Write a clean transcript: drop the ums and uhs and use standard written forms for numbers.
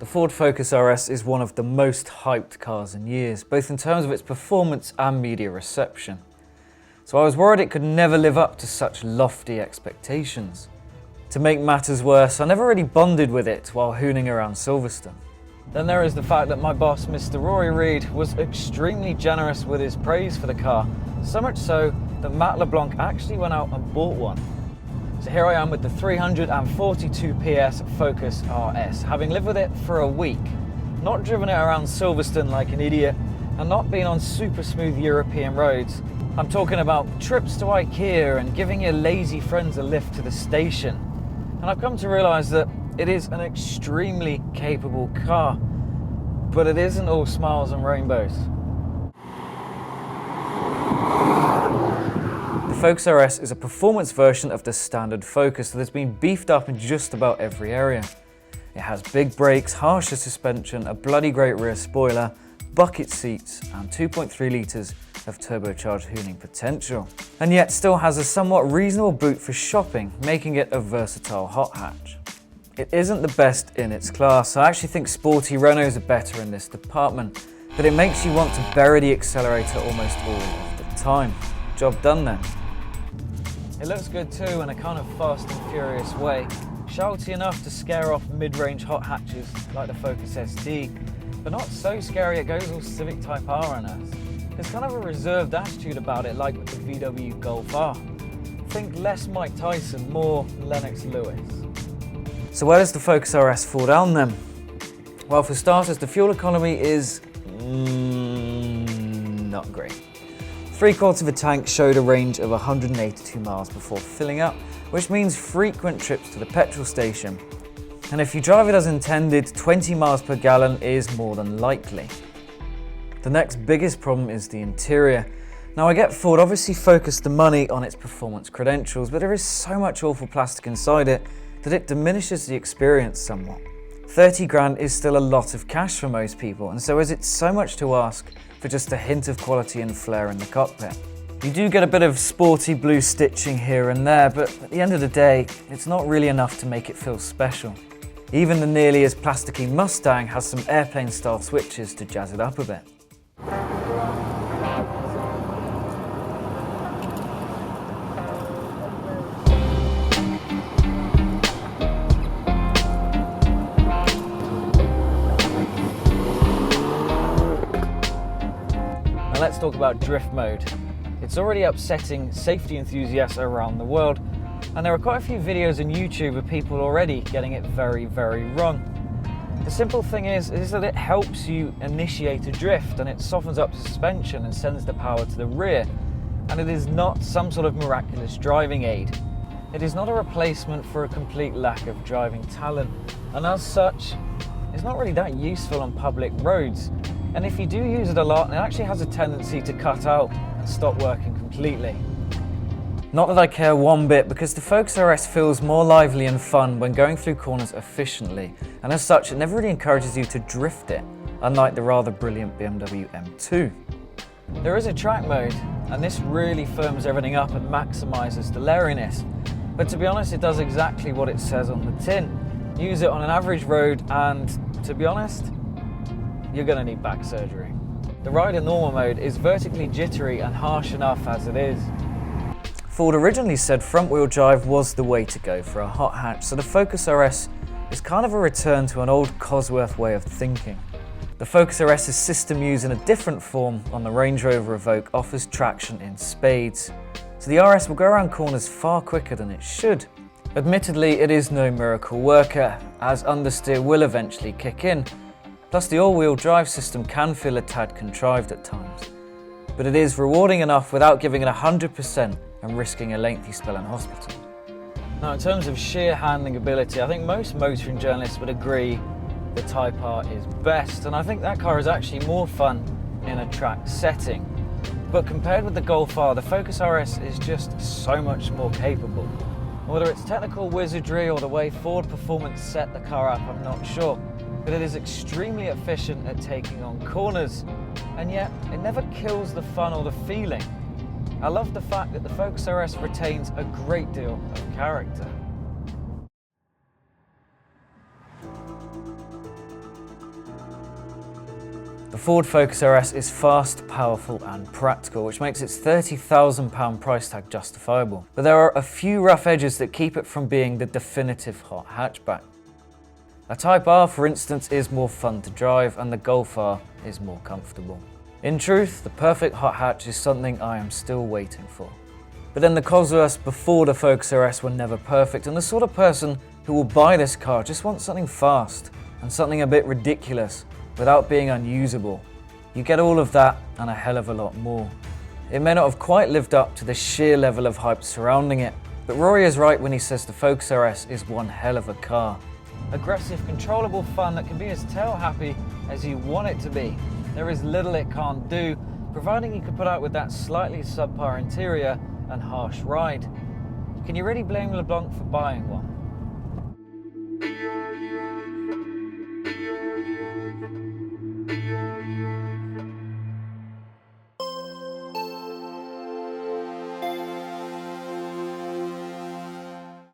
The Ford Focus RS is one of the most hyped cars in years, both in terms of its performance and media reception. So I was worried it could never live up to such lofty expectations. To make matters worse, I never really bonded with it while hooning around Silverstone. Then there is the fact that my boss, Mr. Rory Reid, was extremely generous with his praise for the car, so much so that Matt LeBlanc actually went out and bought one. So here I am with the 342 PS Focus RS, having lived with it for a week, not driven it around Silverstone like an idiot, and not been on super smooth European roads. I'm talking about trips to IKEA and giving your lazy friends a lift to the station. And I've come to realise that it is an extremely capable car, but it isn't all smiles and rainbows. The Focus RS is a performance version of the standard Focus that has been beefed up in just about every area. It has big brakes, harsher suspension, a bloody great rear spoiler, bucket seats and 2.3 litres of turbocharged hooning potential, and yet still has a somewhat reasonable boot for shopping, making it a versatile hot hatch. It isn't the best in its class. I actually think sporty Renaults are better in this department, but it makes you want to bury the accelerator almost all of the time. Job done then. It looks good too in a kind of fast and furious way, shouty enough to scare off mid-range hot hatches like the Focus ST, but not so scary it goes all Civic Type R on us. There's kind of a reserved attitude about it like with the VW Golf R. Think less Mike Tyson, more Lennox Lewis. So where does the Focus RS fall down then? Well, for starters, the fuel economy is not great. 3/4 of a tank showed a range of 182 miles before filling up, which means frequent trips to the petrol station. And if you drive it as intended, 20 miles per gallon is more than likely. The next biggest problem is the interior. Now I get Ford obviously focused the money on its performance credentials, but there is so much awful plastic inside it that it diminishes the experience somewhat. 30 grand is still a lot of cash for most people, and so is it so much to ask for just a hint of quality and flair in the cockpit. You do get a bit of sporty blue stitching here and there, but at the end of the day, it's not really enough to make it feel special. Even the nearly as plasticky Mustang has some airplane-style switches to jazz it up a bit. Let's talk about drift mode. It's already upsetting safety enthusiasts around the world, and there are quite a few videos on YouTube of people already getting it very, very wrong. The simple thing is that it helps you initiate a drift, and it softens up suspension and sends the power to the rear, and it is not some sort of miraculous driving aid. It is not a replacement for a complete lack of driving talent, and as such, it's not really that useful on public roads. And if you do use it a lot, it actually has a tendency to cut out and stop working completely. Not that I care one bit, because the Focus RS feels more lively and fun when going through corners efficiently, and as such it never really encourages you to drift it, unlike the rather brilliant BMW M2. There is a track mode, and this really firms everything up and maximises the lairyness, but to be honest it does exactly what it says on the tin. Use it on an average road and, to be honest, you're going to need back surgery. The ride in normal mode is vertically jittery and harsh enough as it is. Ford originally said front-wheel drive was the way to go for a hot hatch, so the Focus RS is kind of a return to an old Cosworth way of thinking. The Focus RS's system used in a different form on the Range Rover Evoque offers traction in spades, so the RS will go around corners far quicker than it should. Admittedly, it is no miracle worker, as understeer will eventually kick in. Plus the all-wheel drive system can feel a tad contrived at times, but it is rewarding enough without giving it 100% and risking a lengthy spell in hospital. Now in terms of sheer handling ability, I think most motoring journalists would agree the Type R is best, and I think that car is actually more fun in a track setting. But compared with the Golf R, the Focus RS is just so much more capable. Whether it's technical wizardry or the way Ford Performance set the car up, I'm not sure. But it is extremely efficient at taking on corners, and yet it never kills the fun or the feeling. I love the fact that the Focus RS retains a great deal of character. Ford Focus RS is fast, powerful and practical, which makes its £30,000 price tag justifiable. But there are a few rough edges that keep it from being the definitive hot hatchback. A Type R, for instance, is more fun to drive, and the Golf R is more comfortable. In truth, the perfect hot hatch is something I am still waiting for. But then the Cosworths before the Focus RS were never perfect, and the sort of person who will buy this car just wants something fast and something a bit ridiculous without being unusable. You get all of that and a hell of a lot more. It may not have quite lived up to the sheer level of hype surrounding it, but Rory is right when he says the Focus RS is one hell of a car. Aggressive, controllable fun that can be as tail-happy as you want it to be. There is little it can't do, providing you can put out with that slightly subpar interior and harsh ride. Can you really blame LeBlanc for buying one?